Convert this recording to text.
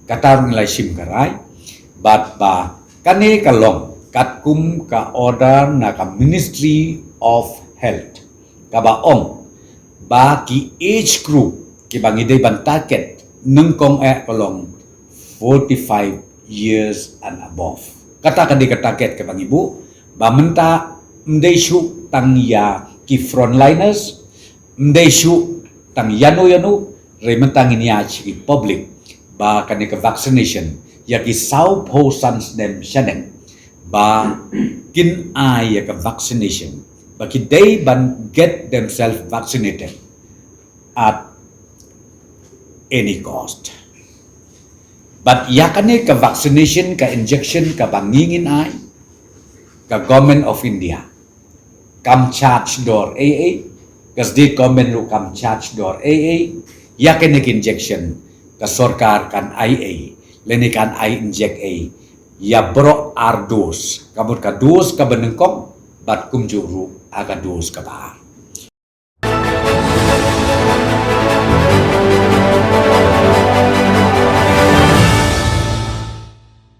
katar nilai sim karai bat ba kane kalong katkum ka order na ka Ministry of Health ka ba ong ba ki age group ki bangide ban target nengkong kalong 45 years and above. Kata kadi ka target ka bang ibu ba menta mday syu tang ya ki frontliners mday syu tang yano rementang inya ki public ba kani ka vaccination ya ki sau po sans dem shanen ba kin ay ya ka vaccination ba ki they ban get themselves vaccinated at any cost. But yakane ka vaccination ka injection ka bangingin ay ka government of India kam charge door AA kas di government lu kam charge door AA yakane ka injection ka sorkar kan IA leni kan I inject A ya bro ar dos kabut ka dos ka benengkong bat kumjuru aga dos ka bar